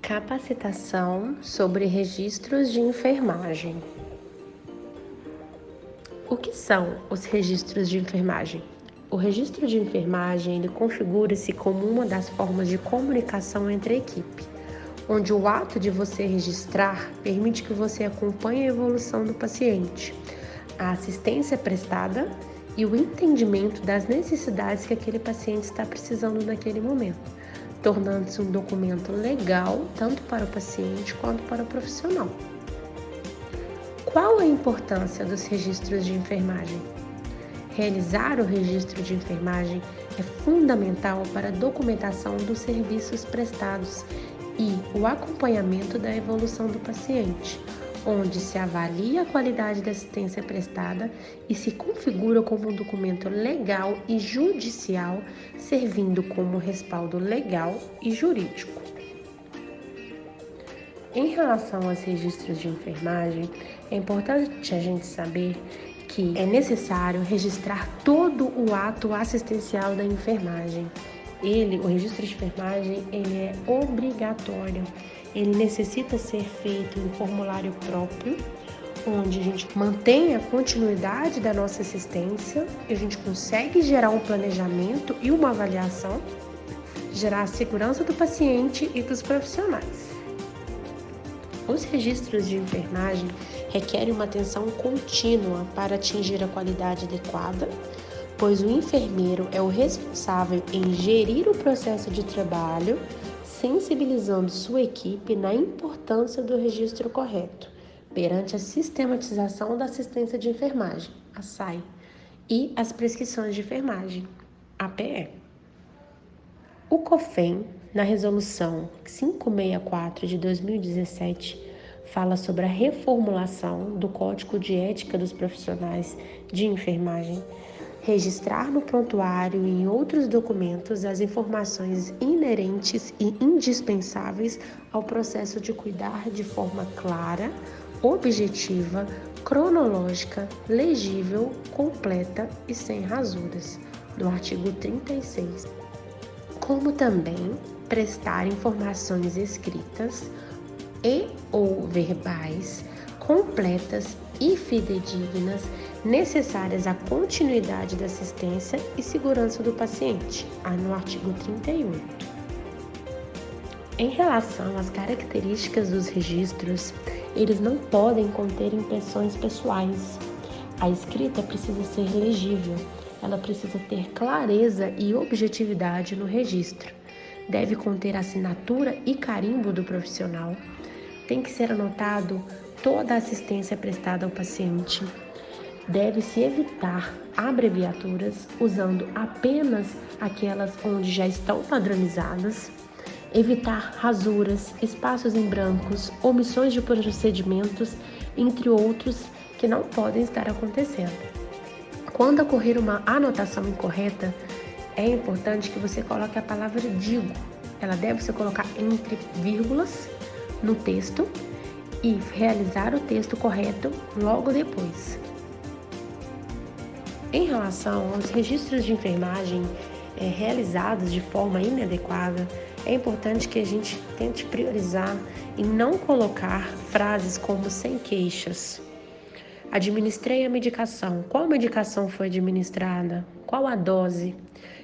Capacitação sobre registros de enfermagem. O que são os registros de enfermagem? O registro de enfermagem ele configura-se como uma das formas de comunicação entre a equipe, onde o ato de você registrar permite que você acompanhe a evolução do paciente, a assistência prestada e o entendimento das necessidades que aquele paciente está precisando naquele momento, tornando-se um documento legal tanto para o paciente quanto para o profissional. Qual a importância dos registros de enfermagem? Realizar o registro de enfermagem é fundamental para a documentação dos serviços prestados e o acompanhamento da evolução do paciente, onde se avalia a qualidade da assistência prestada e se configura como um documento legal e judicial, servindo como respaldo legal e jurídico. Em relação aos registros de enfermagem, é importante a gente saber que é necessário registrar todo o ato assistencial da enfermagem. O registro de enfermagem, ele é obrigatório. Ele necessita ser feito em formulário próprio, onde a gente mantém a continuidade da nossa assistência e a gente consegue gerar um planejamento e uma avaliação, gerar a segurança do paciente e dos profissionais. Os registros de enfermagem requerem uma atenção contínua para atingir a qualidade adequada, pois o enfermeiro é o responsável em gerir o processo de trabalho, sensibilizando sua equipe na importância do registro correto, perante a sistematização da assistência de enfermagem, a SAE, e as prescrições de enfermagem, APE. O COFEN, na resolução 564 de 2017, fala sobre a reformulação do Código de Ética dos Profissionais de Enfermagem, registrar no prontuário e em outros documentos as informações inerentes e indispensáveis ao processo de cuidar de forma clara, objetiva, cronológica, legível, completa e sem rasuras, do artigo 36. Como também prestar informações escritas e ou verbais, completas e fidedignas, necessárias à continuidade da assistência e segurança do paciente, no artigo 38. Em relação às características dos registros, eles não podem conter impressões pessoais. A escrita precisa ser legível, ela precisa ter clareza e objetividade no registro. Deve conter assinatura e carimbo do profissional. Tem que ser anotado toda a assistência prestada ao paciente. Deve-se evitar abreviaturas, usando apenas aquelas onde já estão padronizadas. Evitar rasuras, espaços em brancos, omissões de procedimentos, entre outros que não podem estar acontecendo. Quando ocorrer uma anotação incorreta, é importante que você coloque a palavra digo. Ela deve se colocar entre vírgulas no texto e realizar o texto correto logo depois. Em relação aos registros de enfermagem realizados de forma inadequada, é importante que a gente tente priorizar e não colocar frases como sem queixas. Administrei a medicação. Qual medicação foi administrada? Qual a dose?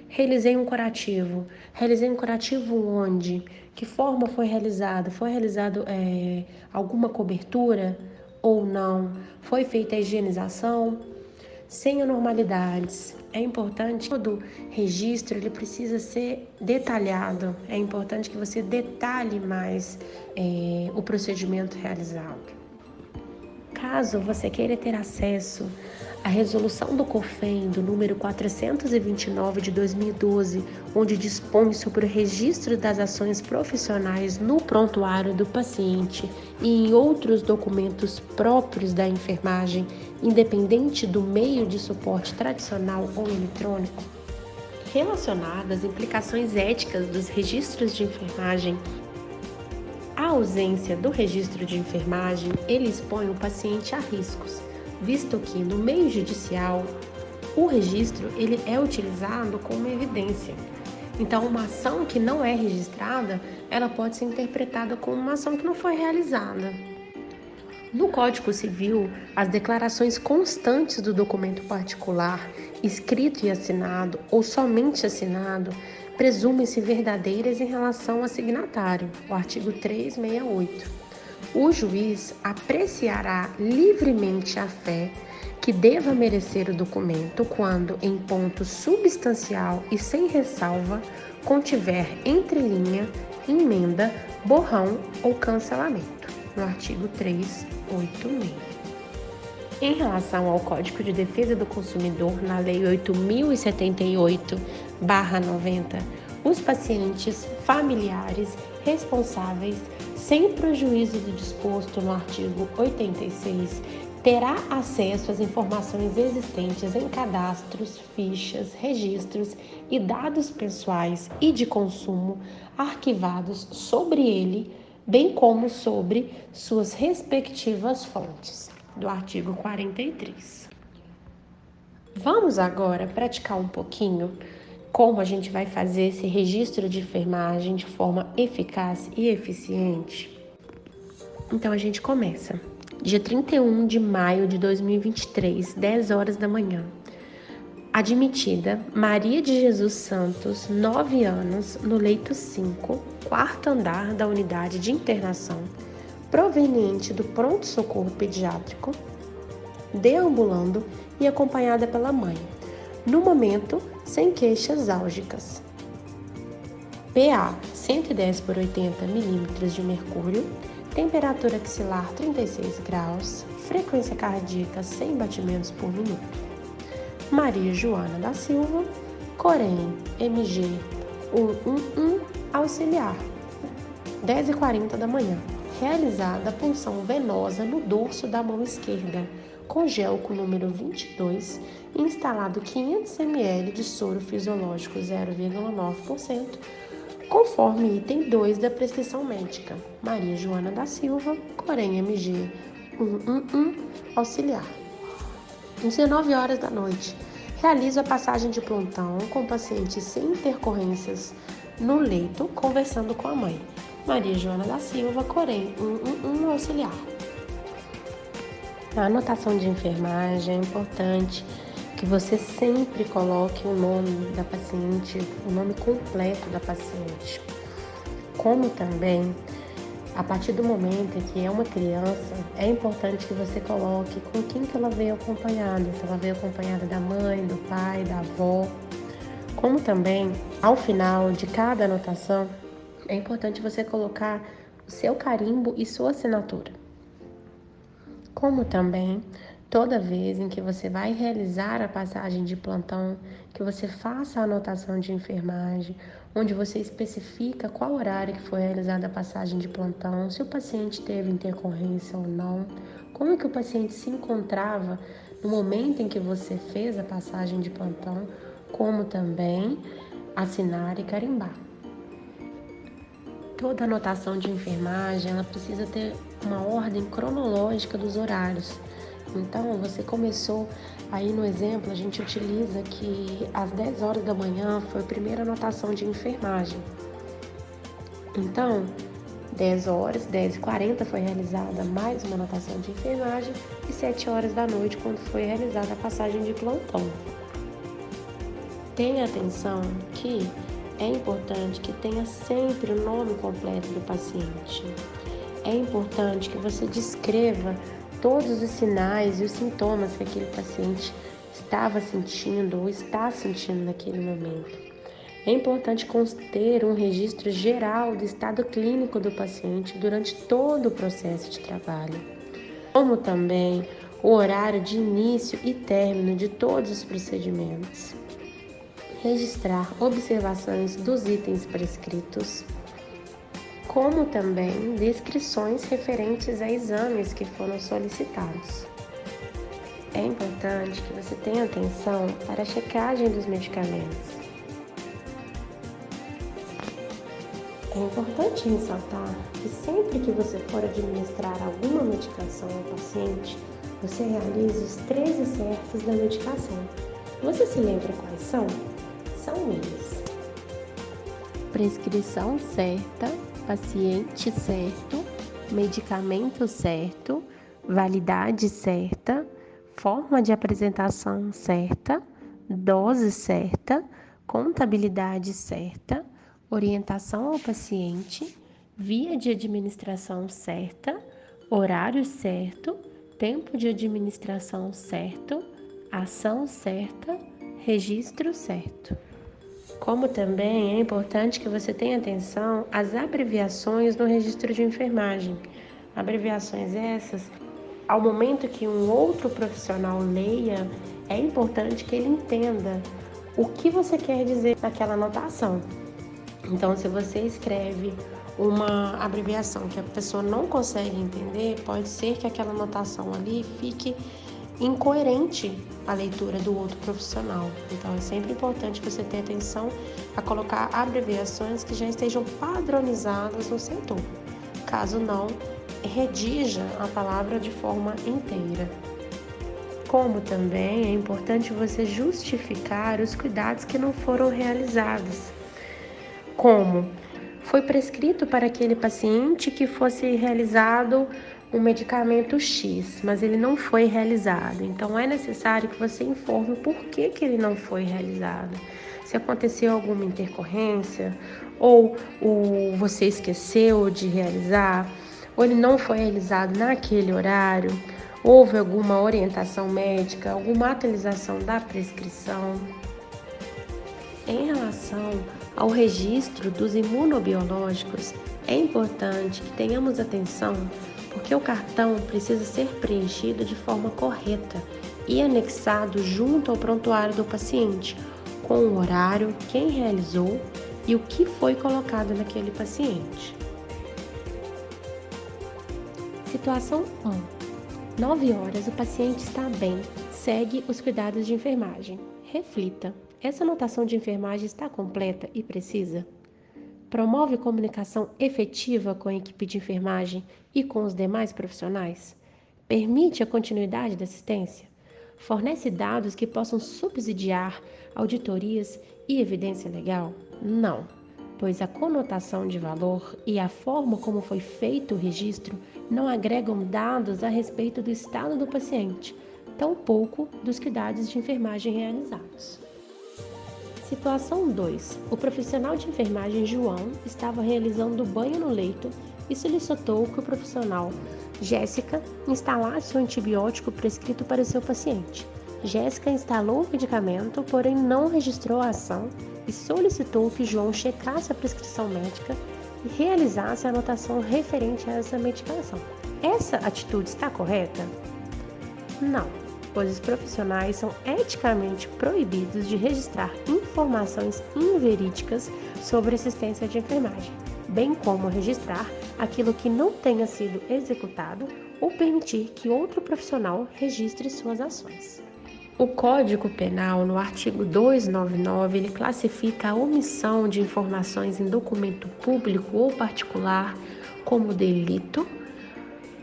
Realizei um curativo. Realizei um curativo onde? Que forma foi realizado? Foi realizado alguma cobertura ou não? Foi feita a higienização? Sem anormalidades. É importante que todo registro ele precisa ser detalhado. É importante que você detalhe mais o procedimento realizado. Caso você queira ter acesso à resolução do COFEN do número 429 de 2012, onde dispõe sobre o registro das ações profissionais no prontuário do paciente e em outros documentos próprios da enfermagem, independente do meio de suporte tradicional ou eletrônico, relacionado às implicações éticas dos registros de enfermagem, a ausência do registro de enfermagem, ele expõe o paciente a riscos, visto que no meio judicial, o registro ele é utilizado como evidência. Então, uma ação que não é registrada, ela pode ser interpretada como uma ação que não foi realizada. No Código Civil, as declarações constantes do documento particular, escrito e assinado ou somente assinado, presumem-se verdadeiras em relação ao signatário, o artigo 368. O juiz apreciará livremente a fé que deva merecer o documento quando, em ponto substancial e sem ressalva, contiver entrelinha, emenda, borrão ou cancelamento, no artigo 386. Em relação ao Código de Defesa do Consumidor, na Lei 8.078/90, os pacientes, familiares, responsáveis, sem prejuízo do disposto no artigo 86, terá acesso às informações existentes em cadastros, fichas, registros e dados pessoais e de consumo arquivados sobre ele, bem como sobre suas respectivas fontes, do artigo 43. Vamos agora praticar um pouquinho como a gente vai fazer esse registro de enfermagem de forma eficaz e eficiente. Então a gente começa. Dia 31 de maio de 2023, 10 horas da manhã. Admitida Maria de Jesus Santos, 9 anos, no leito 5, quarto andar da unidade de internação, proveniente do pronto-socorro pediátrico, deambulando e acompanhada pela mãe. No momento, sem queixas álgicas. PA 110/80 milímetros de mercúrio, temperatura axilar 36 graus, frequência cardíaca 100 batimentos por minuto. Maria Joana da Silva, Corém, MG 111, auxiliar. 10h40 da manhã. Realizada a punção venosa no dorso da mão esquerda, com gel com número 22, instalado 500 ml de soro fisiológico 0,9%, conforme item 2 da prescrição médica. Maria Joana da Silva, Corém MG 111, auxiliar. 19 horas da noite. Realizo a passagem de plantão com paciente sem intercorrências no leito, conversando com a mãe. Maria Joana da Silva, Corém 111, auxiliar. Na anotação de enfermagem é importante que você sempre coloque o nome da paciente, o nome completo da paciente. Como também, a partir do momento em que é uma criança, é importante que você coloque com quem que ela veio acompanhada, se ela veio acompanhada da mãe, do pai, da avó. Como também, ao final de cada anotação, é importante você colocar o seu carimbo e sua assinatura. Como também, toda vez em que você vai realizar a passagem de plantão, que você faça a anotação de enfermagem, onde você especifica qual horário que foi realizada a passagem de plantão, se o paciente teve intercorrência ou não, como que o paciente se encontrava no momento em que você fez a passagem de plantão, como também assinar e carimbar. Toda anotação de enfermagem, ela precisa ter uma ordem cronológica dos horários. Então, você começou, aí no exemplo, a gente utiliza que às 10 horas da manhã foi a primeira anotação de enfermagem. Então, 10 horas, 10h40 foi realizada mais uma anotação de enfermagem e 7 horas da noite quando foi realizada a passagem de plantão. Tenha atenção que é importante que tenha sempre o nome completo do paciente. É importante que você descreva todos os sinais e os sintomas que aquele paciente estava sentindo ou está sentindo naquele momento. É importante conter um registro geral do estado clínico do paciente durante todo o processo de trabalho, como também o horário de início e término de todos os procedimentos. Registrar observações dos itens prescritos, como também descrições referentes a exames que foram solicitados. É importante que você tenha atenção para a checagem dos medicamentos. É importante ressaltar que sempre que você for administrar alguma medicação ao paciente, você realize os 13 certos da medicação. Você se lembra quais são? São eles: prescrição certa, paciente certo, medicamento certo, validade certa, forma de apresentação certa, dose certa, contabilidade certa, orientação ao paciente, via de administração certa, horário certo, tempo de administração certo, ação certa, registro certo. Como também é importante que você tenha atenção às abreviações no registro de enfermagem. Abreviações essas, ao momento que um outro profissional leia, é importante que ele entenda o que você quer dizer naquela anotação. Então, se você escreve uma abreviação que a pessoa não consegue entender, pode ser que aquela anotação ali fique incoerente à leitura do outro profissional. Então, é sempre importante você ter atenção a colocar abreviações que já estejam padronizadas no setor. Caso não, redija a palavra de forma inteira. Como também é importante você justificar os cuidados que não foram realizados. Como foi prescrito para aquele paciente que fosse realizado um medicamento X, mas ele não foi realizado. Então, é necessário que você informe por que ele não foi realizado. Se aconteceu alguma intercorrência, ou você esqueceu de realizar, ou ele não foi realizado naquele horário, houve alguma orientação médica, alguma atualização da prescrição. Em relação ao registro dos imunobiológicos, é importante que tenhamos atenção porque o cartão precisa ser preenchido de forma correta e anexado junto ao prontuário do paciente, com o horário, quem realizou e o que foi colocado naquele paciente. Situação 1. 9 horas, o paciente está bem, segue os cuidados de enfermagem. Reflita, essa anotação de enfermagem está completa e precisa? Promove comunicação efetiva com a equipe de enfermagem e com os demais profissionais? Permite a continuidade da assistência? Fornece dados que possam subsidiar auditorias e evidência legal? Não, pois a conotação de valor e a forma como foi feito o registro não agregam dados a respeito do estado do paciente, tampouco dos cuidados de enfermagem realizados. Situação 2. O profissional de enfermagem João estava realizando banho no leito e solicitou que o profissional Jéssica instalasse o antibiótico prescrito para o seu paciente. Jéssica instalou o medicamento, porém não registrou a ação e solicitou que João checasse a prescrição médica e realizasse a anotação referente a essa medicação. Essa atitude está correta? Não, pois os profissionais são eticamente proibidos de registrar informações inverídicas sobre assistência de enfermagem, bem como registrar aquilo que não tenha sido executado ou permitir que outro profissional registre suas ações. O Código Penal, no artigo 299, ele classifica a omissão de informações em documento público ou particular como delito,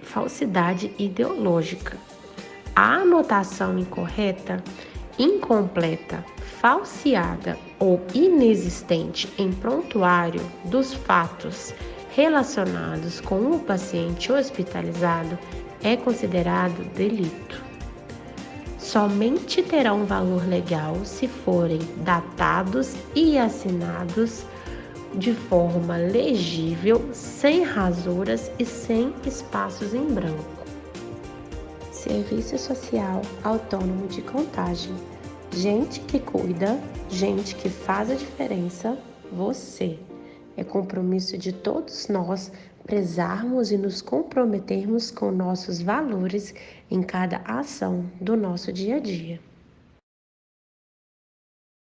falsidade ideológica. A anotação incorreta, incompleta, falseada ou inexistente em prontuário dos fatos relacionados com o paciente hospitalizado é considerado delito. Somente terá um valor legal se forem datados e assinados de forma legível, sem rasuras e sem espaços em branco. Serviço Social Autônomo de Contagem. Gente que cuida, gente que faz a diferença, você. É compromisso de todos nós prezarmos e nos comprometermos com nossos valores em cada ação do nosso dia a dia.